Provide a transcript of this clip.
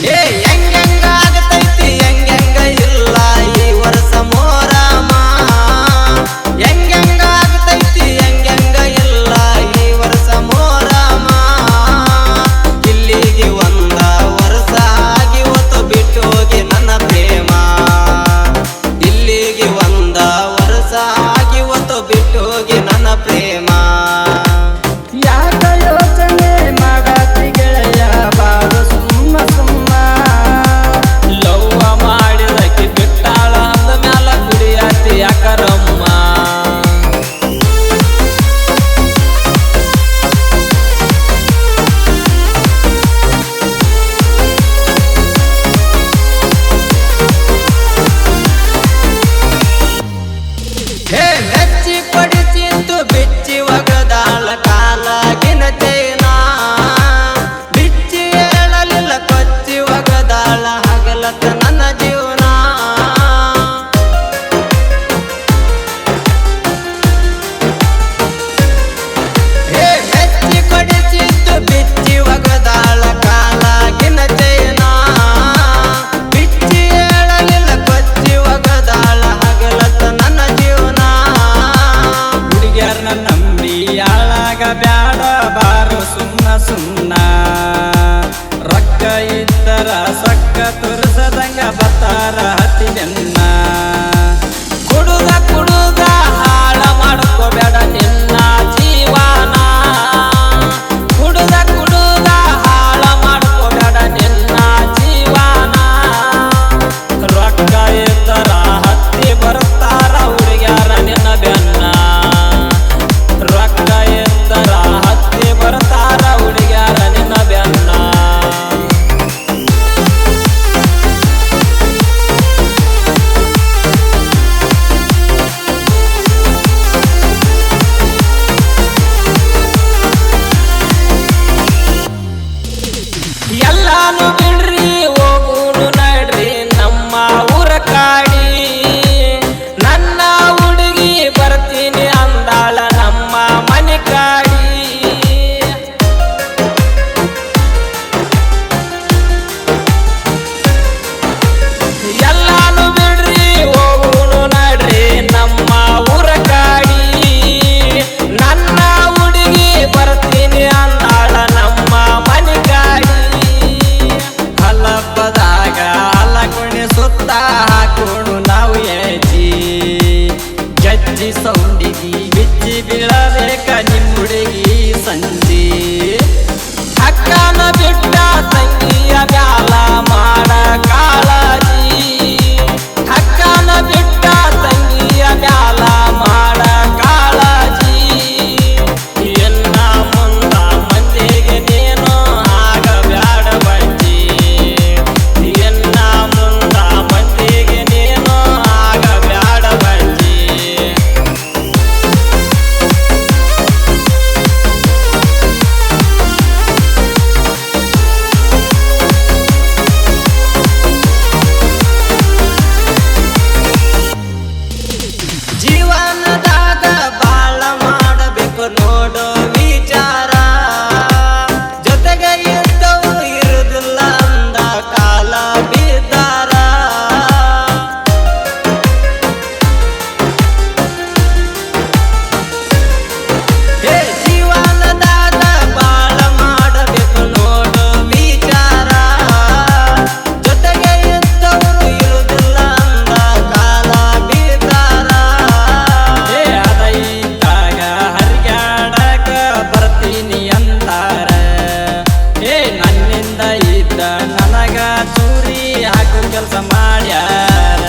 ಏ ಹೆಂಗೆಂಗ ಆಗತೈತಿ ಹೆಂಗೆಂಗ ಇಲ್ಲ ಈ ವರ್ಷ ಮೋರಮ ಹೆಂಗೆಂಗ ಆಗತೈತಿ ಹೆಂಗೆಂಗ ಇಲ್ಲ ಈ ವರ್ಷ ಮೋರಮ ಇಲ್ಲಿಗೆ ಒಂದ ವರ್ಷ ಆಗಿ ಹೊತ್ತು ಬಿಟ್ಟು ಹೋಗಿ ನನ್ನ ಪ್ರೇಮ ಇಲ್ಲಿಗೆ ಒಂದ ವರ್ಷ ಆಗಿ ಹೊತ್ತು ಬಿಟ್ಟು ಹೋಗಿ ನನ್ನ ಪ್ರೇಮ ಯಾಕ ಯೋಚನೆ ಮಾಡತಿ ಗೆಳೆಯ ಬಾಳು ಸುಮ್ಮ ಸುಮ್ಮ ಲವ್ವ ಮಾಡಿದಕ್ಕೆ ಬಿಟ್ಟಾಳ ಅಂದ ಮ್ಯಾಲ ಕುಡಿಯಾತಿ ಯಾಕರಮ್ಮ ಹೇ ಮೆಚ್ಚಿ ಪಡಿಸಿತ್ತು ಬಿಚ್ಚಿ ಒಗದಾಳ ಕಾಲಾಗಿನ ಚೈನ ಬಿಚ್ಚಿ ಹೇಳಲಿಲ್ಲ ಕೊಚ್ಚಿ ಒಗದಾಳ ಹಗಲತ್ತ ನನ್ನ ಜೀವನ ಹೇ ಮೆಚ್ಚಿ ಕೊಡಿಸಿತ್ತು ಬಿಚ್ಚಿ ಒಗದಾಳ ಕಾಲಾಗಿನ ಚೈನ ಬಿಚ್ಚಿ ಹೇಳಲಿಲ್ಲ ಕೊಚ್ಚಿ ಒಗದಾಳ ಹಗಲತ್ತ ನನ್ನ ಜೀವನ ಹುಡುಗ್ಯಾರನ್ನ ನಂಬಿ ಯಾಳಾಗ ಬ್ಯಾಡ ಬಾರು ಸುಮ್ಮ ಸುಮ್ಮನ ರೊಕ್ಕ ಇದ್ದರ ಸೊಕ್ಕ ತುರ್ಸದಂಗ ಬತ್ತಾರ ಹತ್ತಿ ಬೆನ್ನ ಕುಡುದ ಕುಡುದ ಹಾಳ ಮಾಡ್ಕೋಬೇಡ ನಿನ್ನ ಜೀವನ ಕುಡುದ ಕುಡುದ ಹಾಳ ಮಾಡ್ಕೋಬೇಡ ನಿನ್ನ ಜೀವನ ರೊಕ್ಕ ಇದ್ದರ ಹತ್ತಿ ಬರ್ತಾರ ಹುಡುಗ್ಯಾರ ನಿನ್ನ ಬೆನ್ನ ರೊಕ್ಕ ಇದ್ದರ ಹತ್ತಿ ಬರ್ತಾರ ಹುಡುಗ್ಯಾರ ನಿನ್ನ ಬೆನ್ನ ಎಲ್ಲಾನು ಬಿಡ್ರಿ ಹೋಗುನು ನಡ್ರಿ ನಮ್ಮ ಊರ ಕಾಡಿ ನನ್ನ ಹುಡುಗಿ ಬರ್ತೀನಿ ಅಂದಾಳ ನಮ್ಮ ಮನೆ ಕಾಡಿ ಎಲ್ಲಾನು ಬಿಡ್ರಿ ಹೋಗುನು ನಡ್ರಿ ನಮ್ಮ ಊರ ಕಾಡಿ ನನ್ನ ಹುಡುಗಿ ಬರ್ತೀನಿ ಅಂದಾಳ ನಮ್ಮ ಮನೆ ಕಾಡಿ ಹಲಪದಾಗ ಹಲಗುಣಿ ಸುತ್ತ ಹಾಕೋಣು ನಾವು ಏಜಿ ಗಜ್ಜಿ ಸೌಂಡಿಗಿ ಬಿಚ್ಚಿ ಬೀಳಬೇಕ ನಿಮ್ಮ ಹುಡುಗಿ ಸಂಜಿ ಅಕ್ಕನ ಬಿಟ್ಟ ತಂಗಿಯ ಮ್ಯಾಲ ಮಾಡ ಕಾಳಜಿ ಅಕ್ಕನ ಬಿಟ್ಟ ತಂಗಿಯ ಮ್ಯಾಲ ಮಾಡ ಕಾಳಜಿ ಎನ್ನ ಮುಂದ ಮಂದಿಗೆ ನೀನು ಆಗ ಬ್ಯಾಡ ಬಂಜಿ ಎನ್ನ ಮುಂದ ಮಂದಿಗೆ ನೀನು ಆಗ ಬ್ಯಾಡ ಬಂಜಿ ಜೀವನದಾಗ ಬಾಳ ಮಾಡಬೇಕು ನೋಡೋ ವಿಚಾರ ಜೊತೆಗೆ ಇದ್ದವು ಇರುದಿಲ್ಲ ಅಂದ ಕಾಲ ಬಿದ್ದಾರ ಹೇ ಜೀವನದಾಗ ಬಾಳ ಮಾಡಬೇಕು ನೋಡೋ ವಿಚಾರ ಜೊತೆಗೆ ಇದ್ದವರು ಇರುದಿಲ್ಲ ಅಂದ ಕಾಲ ಬಿದ್ದಾರ ಏ ಅದೈತಾಗ ಹರಿಗಾಡಕ ಬರ್ತೀನಿ ಅಂತಾರ ಏ ನನ್ನಿಂದ ಇದ್ದ ನನಗ ಚೂರಿ ಹಾಕು ಕೆಲಸ ಮಾಡ್ಯಾರ